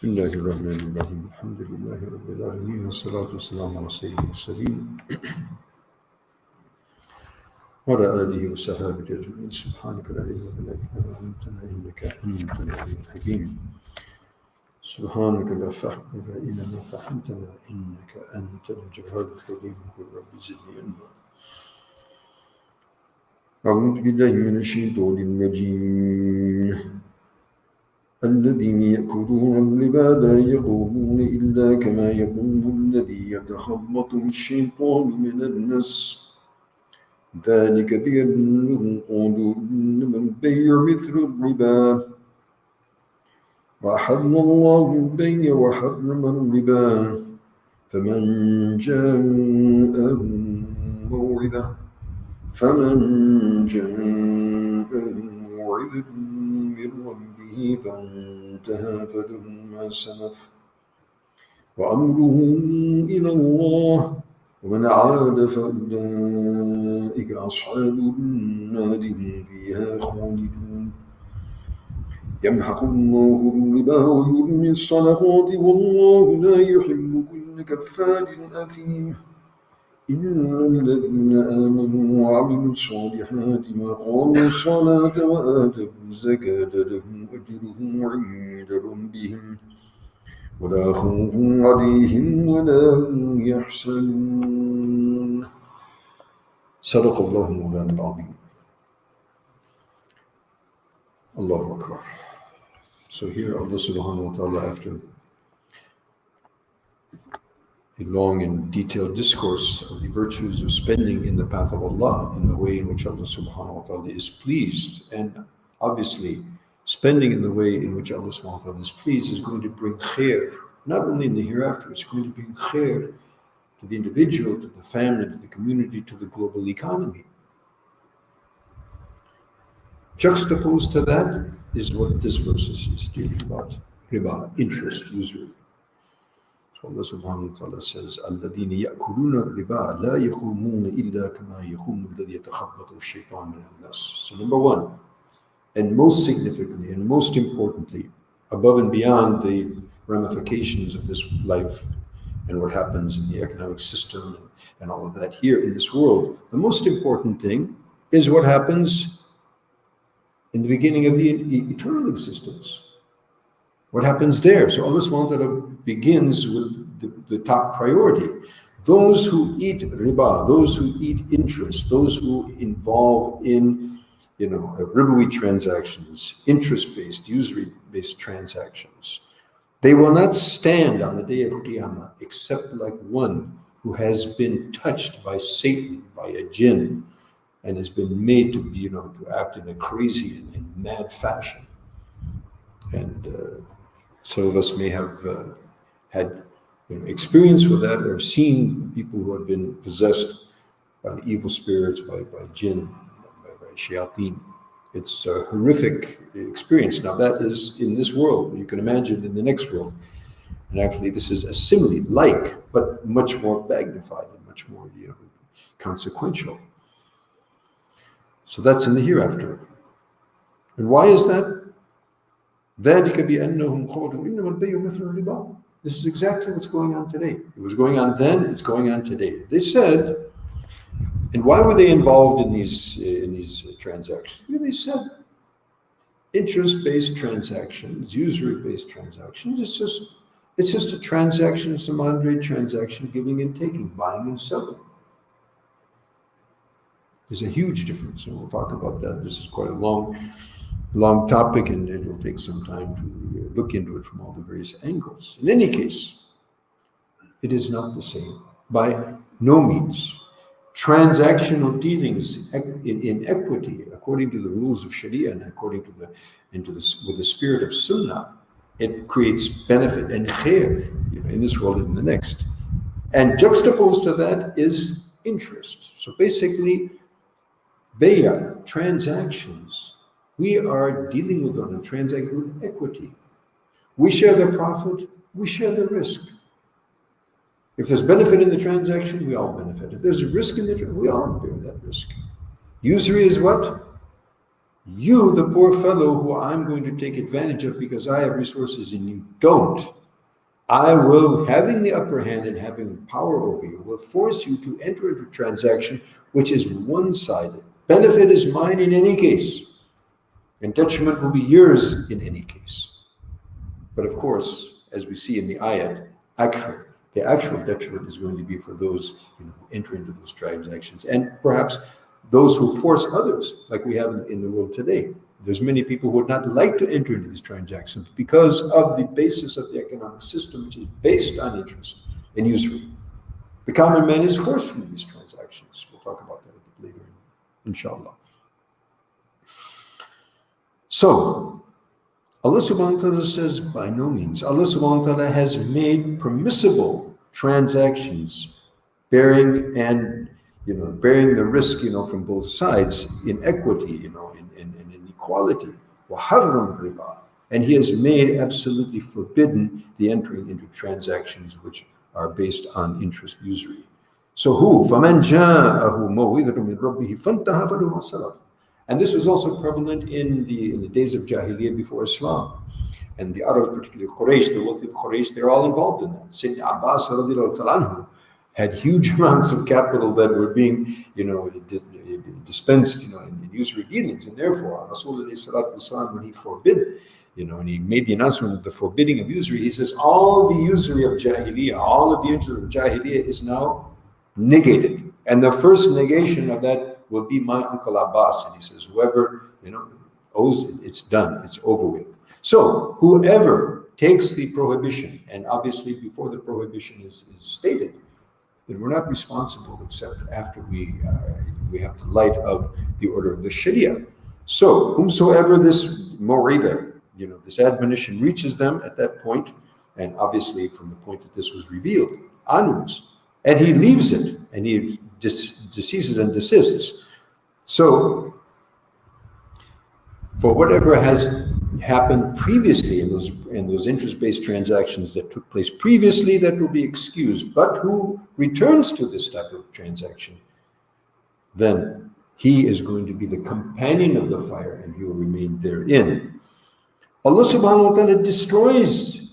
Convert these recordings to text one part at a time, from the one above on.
Bismillahirrahmanirrahim. Elhamdülillahi Rabbil alemin. Ve salatu ve selamu ala seyyidil murselin. Ve ala alihi ve sahabeti ecmaîn. Subhaneke la ilme lena illa ma allamtena inneke entel alimul hakim. Subhaneke la fahme illa ma fahimtena inneke entel cevvalul kerim. Rabbi zidni ilma. Euzu billahi mineşşeytanirracim. الذين يأكلون الربا لا يقومون إلا كما يقوم الذي يتخبطه الشيطان من المس ذلك بأنهم قالوا إنما البيع مثل الربا وأحل الله البيع وحرم الربا فمن جاءه موعظة من ربه فانتهى فله ما سلف وأمره إلى الله ومن عاد فأولئك أصحاب النار هم فيها خالدون يمحق الله الربا ويربي الصدقات والله لا يحب كل كفار أثيم إن الذين آمنوا وعملوا الصالحات وأقاموا الصلاة وآتوا الزكاة لهم أجرهم عند ربهم ولا خوف عليهم ولا هم يحزنون. صدق الله مولانا العظيم. Allahu Akbar. So here Allah subhanahu wa ta'ala, after a long and detailed discourse of the virtues of spending in the path of Allah, in the way in which Allah subhanahu wa ta'ala is pleased. And obviously, spending in the way in which Allah subhanahu wa ta'ala is pleased is going to bring khair, not only in the hereafter, it's going to bring khair to the individual, to the family, to the community, to the global economy. Juxtaposed to that is what this verse is dealing about, riba, interest, usury. So Allah subhanahu wa ta'ala says, الَّذِينَ يَأْكُلُونَ الرِّبَا لَا يَقُومُونَ إِلَّا كَمَا يَقُومُ الَّذِي يَتَخَبَّطُ الشَّيْطَانُ مِنَ النَّاسِ. So number one, and most significantly and most importantly, above and beyond the ramifications of this life and what happens in the economic system and all of that here in this world, the most important thing is what happens in the beginning of the eternal existence. What happens there? So Allah subhanahu wa ta'ala begins with the top priority. Those who eat riba, those who eat interest, those who involve in, ribawi transactions, interest-based, usury-based transactions, they will not stand on the day of Qiyamah except like one who has been touched by Satan, by a jinn, and has been made to be, to act in a crazy and mad fashion. And some of us may have had experience with that, or seen people who have been possessed by the evil spirits, by jinn, by shayateen. It's a horrific experience. Now that is in this world. You can imagine in the next world. And actually this is a simile, but much more magnified and much more consequential. So that's in the hereafter. And why is that? ذَلِكَ بِأَنَّهُمْ قَالُوا إِنَّمَا الْبَيْعُ مِثْلُ الرِّبَا. This is exactly what's going on today. It was going on then, it's going on today. They said, and why were they involved in these transactions? They said, interest-based transactions, usury-based transactions, it's just a transaction, some Andre transaction, giving and taking, buying and selling. There's a huge difference, and we'll talk about that. This is quite a long topic, and it will take some time to look into it from all the various angles. In any case, it is not the same. By no means. Transactional dealings in equity, according to the rules of Sharia and according to with the spirit of Sunnah, it creates benefit and khair, in this world and in the next. And juxtaposed to that is interest. So basically, bay'ah, transactions, we are dealing with on a transaction with equity. We share the profit, we share the risk. If there's benefit in the transaction, we all benefit. If there's a risk in the transaction, we all bear that risk. Usury is what? You, the poor fellow who I'm going to take advantage of because I have resources and you don't, I will, having the upper hand and having power over you, will force you to enter into a transaction which is one-sided. Benefit is mine in any case, and detriment will be yours in any case. But of course, as we see in the ayat, the actual detriment is going to be for those who enter into those transactions, and perhaps those who force others, like we have in the world today. There's many people who would not like to enter into these transactions because of the basis of the economic system, which is based on interest and usury. The common man is forced into these transactions. We'll talk about that a bit later, inshallah. So, Allah subhanahu wa ta'ala says, by no means. Allah subhanahu wa ta'ala has made permissible transactions bearing the risk, from both sides in equity, in equality. وَحَرَّمَ الرِّبَا. And He has made absolutely forbidden the entering into transactions which are based on interest usury. So who? فَمَنْ جَاءَهُ مَوْعِظَةٌ مِّن رَبِّهِ فَانْتَهَى فَلَهُ مَا سَلَفَ. And this was also prevalent in the days of Jahiliyyah before Islam. And the Arabs, particularly Quraysh, the wealthy Quraysh, they're all involved in that. Sayyidina Abbas radiallahu ta'ala anhu had huge amounts of capital that were being, dispensed, in usury dealings. And therefore, Rasulullah, when he forbid, and he made the announcement of the forbidding of usury, he says, all the usury of Jahiliyyah, all of the interest of Jahiliyyah is now negated. And the first negation of that will be my Uncle Abbas. And he says, whoever, owes it, it's done, it's over with. So whoever takes the prohibition, and obviously before the prohibition is stated, then we're not responsible except after we have the light of the order of the Sharia. So whomsoever this maw'idah, this admonition reaches them at that point, and obviously from the point that this was revealed onwards, and he leaves it, and he deceases and desists. So, for whatever has happened previously in those interest-based transactions that took place previously, that will be excused. But who returns to this type of transaction, then he is going to be the companion of the fire, and he will remain therein. Allah subhanahu wa ta'ala destroys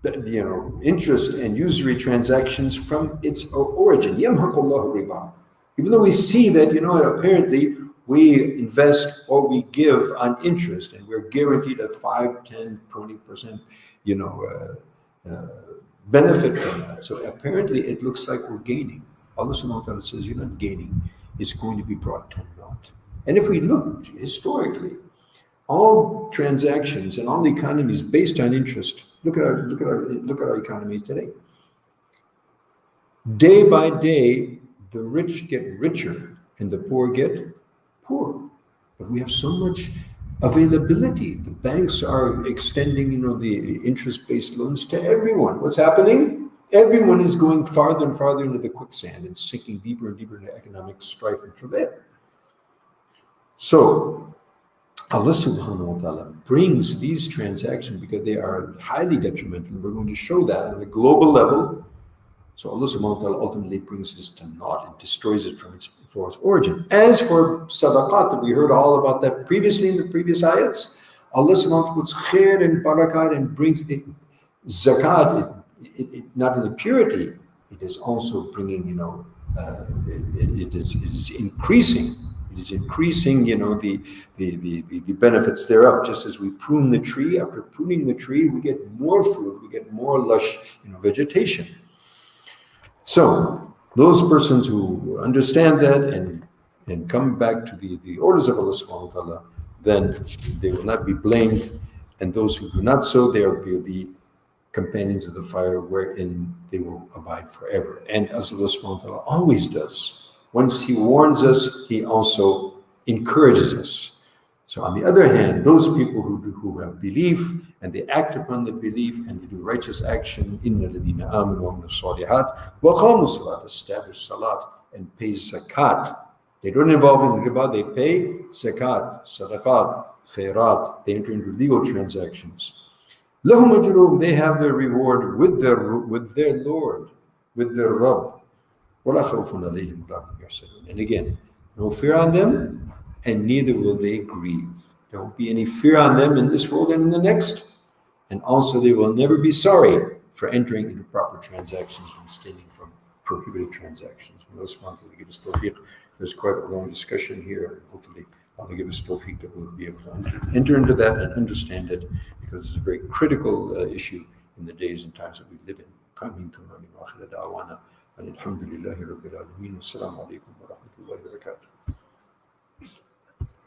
the interest and usury transactions from its origin. Yamhaqullahu riba. Even though we see that, apparently we invest or we give on interest and we're guaranteed a 5, 10, 20%, benefit from that. So apparently it looks like we're gaining. Allah subhanahu wa ta'ala says, you're not gaining. It's going to be brought to naught. And if we look historically, all transactions and all economies based on interest, look at our economy today. Day by day, the rich get richer and the poor get poor. But we have so much availability. The banks are extending, the interest-based loans to everyone. What's happening? Everyone is going farther and farther into the quicksand and sinking deeper and deeper into economic strife and travail. So Allah subhanahu wa ta'ala brings these transactions because they are highly detrimental. We're going to show that on the global level. So Allah subhanahu wa ta'ala ultimately brings this to naught and destroys it from its origin. As for sadaqat, that we heard all about that previously in the previous ayats, Allah subhanahu wa ta'ala puts khair and barakat and brings it, zakat, it not only purity, it is also bringing, it is increasing. It is increasing, the benefits thereof. Just as we prune the tree, after pruning the tree, we get more fruit, we get more lush, vegetation. So those persons who understand that and come back to the orders of Allah subhanahu wa ta'ala, then they will not be blamed. And those who do not so, they will be companions of the fire wherein they will abide forever. And as Allah subhanahu wa ta'ala always does, once He warns us, He also encourages us. So on the other hand, those people who have belief and they act upon the belief and they do righteous action, inna ladina amanu wa aminu salihat wa qamu salat, establish salat and pay zakat. They don't involve in riba, they pay zakat, sadaqat, khairat. They enter into legal transactions. Lahum ajruhum, they have their reward with their Lord, with their Rabb. وَلَا خَوْفٌ عَلَيْهِمْ وَلَا هُمْ يَحْزَنُونَ. And again, no fear on them and neither will they grieve. There won't be any fear on them in this world and in the next. And also they will never be sorry for entering into proper transactions and abstaining from prohibited transactions. May Allah subhanahu wa ta'ala give us tawfiq. There's quite a long discussion here. Hopefully Allah give us tawfiq that we'll be able to enter into that and understand it, because it's a very critical issue in the days and times that we live in. Ameen. Alhamdulillahi Rabbil Alameen. Wassalamu alaikum wa rahmatullahi wa barakatuh.